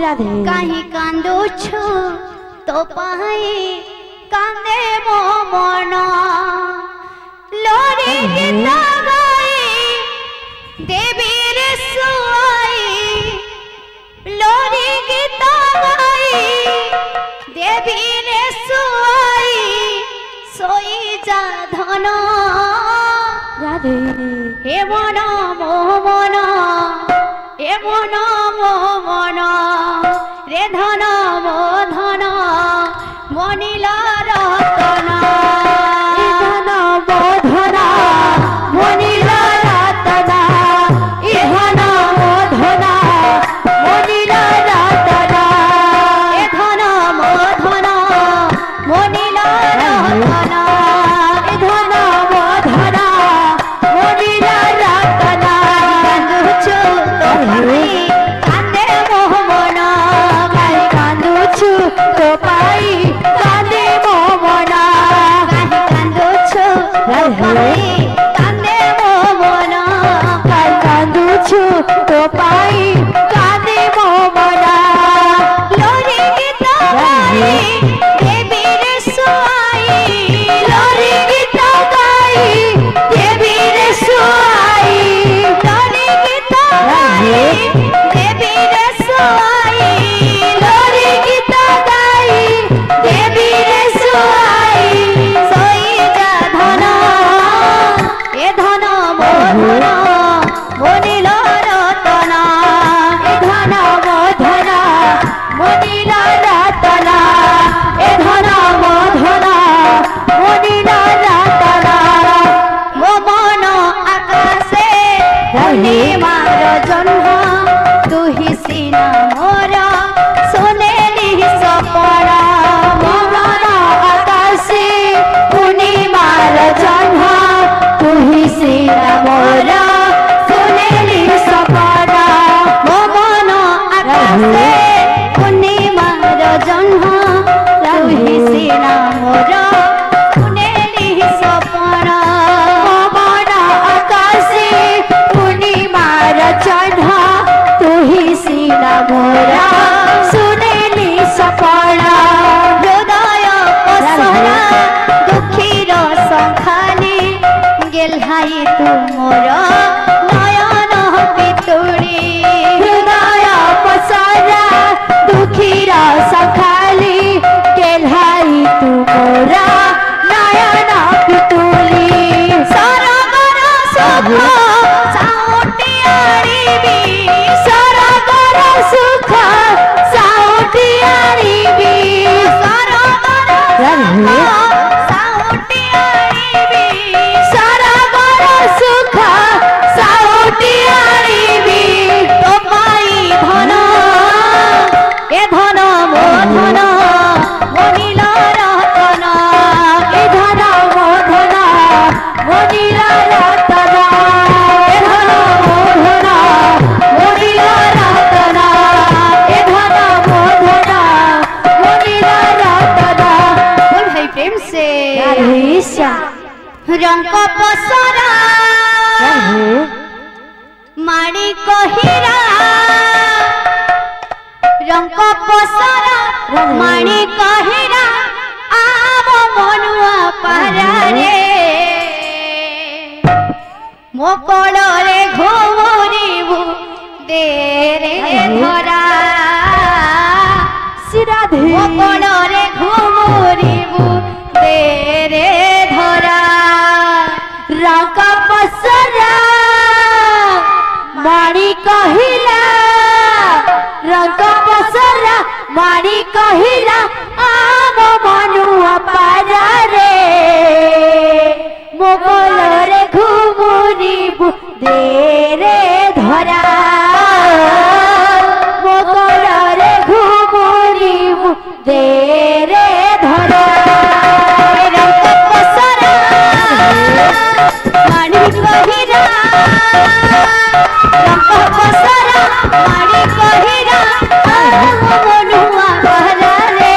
राधे कहीं कांदुछु तो पाई कांदे मो मन लोरी गीत गाई देवी रे सुआई लोरी गीत गाई देवी रे सुआई सोई जा धन राधे हे मन मोह मन हे मन मोह मन रे धन मो धन मनिला रतना ए धन मो धन मनिला रतना ए धन मो धन मनिला रतना ए धन मो धन मनिला रतना ए धन मो धन मनिला रतना कांदुछु तो पाई कांदे मोह मन कांदुछु तो पाई कांदे मो मन कांदुछु तो पाई कांदे मोह मन कांदुछु तो पाई कांदे मो मन लोरी गीत गाई देवी रे सुआई लोरी गीत गाई देवी रे सुआई लोरी गीत गाई देवी रे सुआई लोरी गीत गाई देवी रे सुआई सोई जा धन ए धन मो धन मनिल रतना ए धन मो धन मनिला रतना ए धन मो धन मनिला रतना मो मन आकाशे पूर्णिमार जन्म तुही सिना मोर सोनेली सपन मो मन आकाशे पूर्णिमार जन्म तुही सिना मोर सोनेली सपना मो मन आकाशे पूर्णिमार जन्म तुही सिना मोर सोनेली सपन मन आकाशे पूर्णिमार जन्म तुही सिना मोरा सुनेली सपना हृदय पसरा दुखीर संखाली गेल्हाई तुमोर नयन पितुड़ी हृदय पसरा दुखीर सखाली केल्हाई तुमोरा नयन पितुली सरगर सुख साउटी आनिबी सरगर सुख साउटी आनिबी सरगर सुख साउटी आनिबी सरगर सुख साउटी आनिबी तो पाई धन ए धन मो धन मनिल रतना ए धन मो धन मनिला रतना ए धन मो धन मनिला रतना ए धन मो धन मनिला रतना बोल भाई प्रेम से राधेश्या रंग पसरा माड़ी कहिरा रंग पसरा माड़ी कहिरा आम मनुआ पारारे मो कोड़े घुमरिबु देरे धरा राधे मो कोड़े घुमरिबु देरे धरा रंग पसरा माड़ी कहिला रंग पसरा माड़ी कहिला आम मनुआ पारा रे मोगल रे घुमुरिबु देरे धरा मोगल रे घुमुरिबु देरे धरा रंग पसरा माड़ी कहिरा रंग पसरा माड़ी कहिरा आम मनुआ पारारे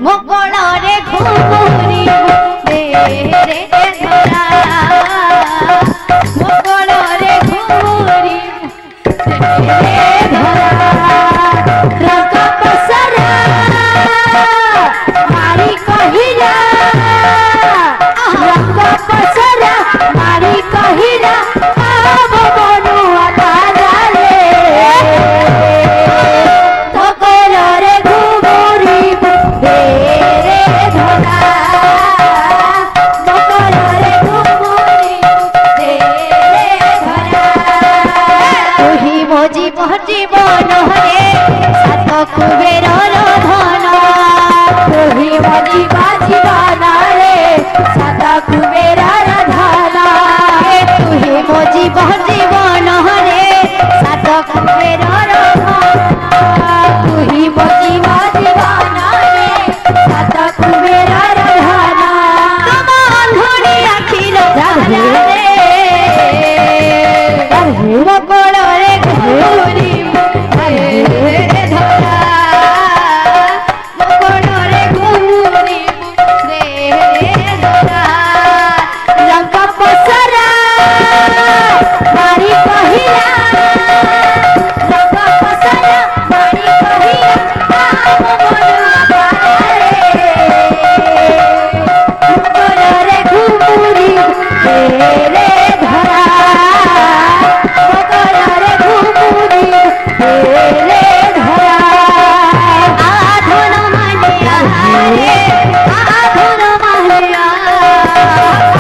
मोगଳରେ ଘୁମୁରିବୁ ଦେରେ ଧରା ମୋଗଳରେ ଘୁମୁରିବୁ धरा रंग पसरा मारी कहिला रंग पसरा मारी कहिला अब मनुआ ताराले धकलरे घुमुरी दे रे धरा धकलरे घुमुरी दे रे धरा तुही मोजी पहची बन रे सात कुबेरर धन तुही मजी बाजी बाना रे साता कुबेरार धाना तुही मोजी पहची बन रे सात कुबेरर धन तुही मजी बाजी बाना रे साता कुबेरार धाना तम अंधुरी आखिर धारा रे मकड़रे घुमुरी रे धरा मकड़रे घुमुरी रे धरा रंग पसरा मारी कहिला रंग पसरा मारी कहिला हम मनुआ ताराले धकलरे घुमुरी दे रे धरा धकलरे घुमुरी दे रे धरा आधन मानिया रे आधन मानिया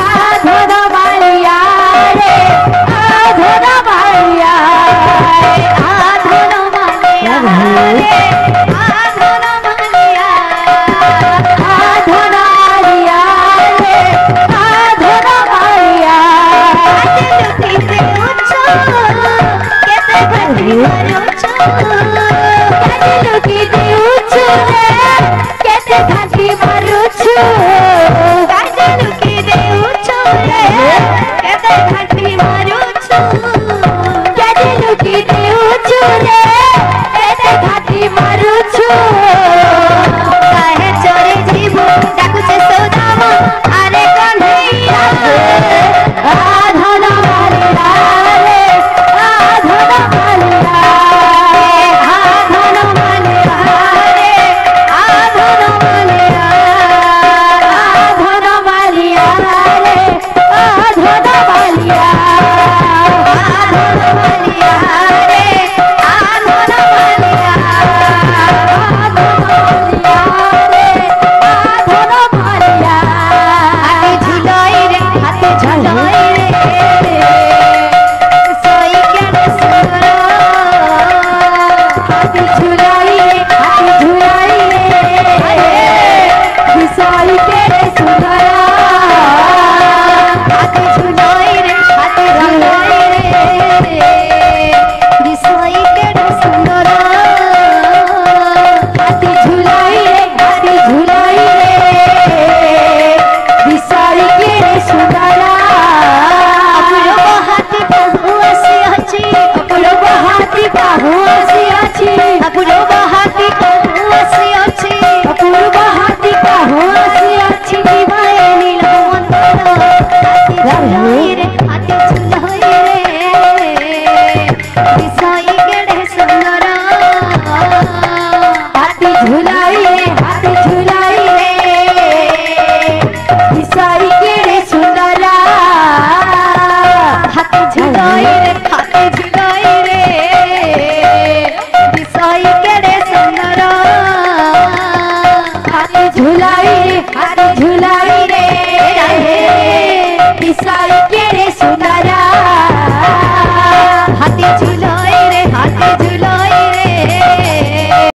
आधन मालिया रे आधन मालिया आधन मानिया रे आधन मानिया आधन मालिया रे आधन मालिया केते उच्च केते घटी मारुच काजिलु की दिउछ रे केते घाटी मारुछु काजलु की दे उच्च रे केते घटी मारुच काजिलु की दिउछ रे केते घाटी मारुछु काहे चोरी जीवो डाकुचे सौदाम आरे कन्हैया आधन मालिया रे आधन मालिया आधन मानिया रे आधन मानिया आधन मालिया रे आधन मालिया आधन मानिया रे आधन मानिया हाथे झुलाई रे सोई केने सुंदर हाथे झुलाई रे हाथे झुलाई रे सोई केने सुंदर अपूर्व हाथी पाहु आसी अछि अपूर्व हाथी पाहु आसी अछि अपूर्व हाथी पाहु आसी अछि अपूर्व हाथी का होश अच्छी जीवाए नील मंदर हाथी झुलाई रे विषय केड़े सुंदर हाथी झुलाई रे विसाई केड़े सुंदरा हाथी झुलाई रे विषय केड़े सुंदर हाथी झुलाई रे विसाई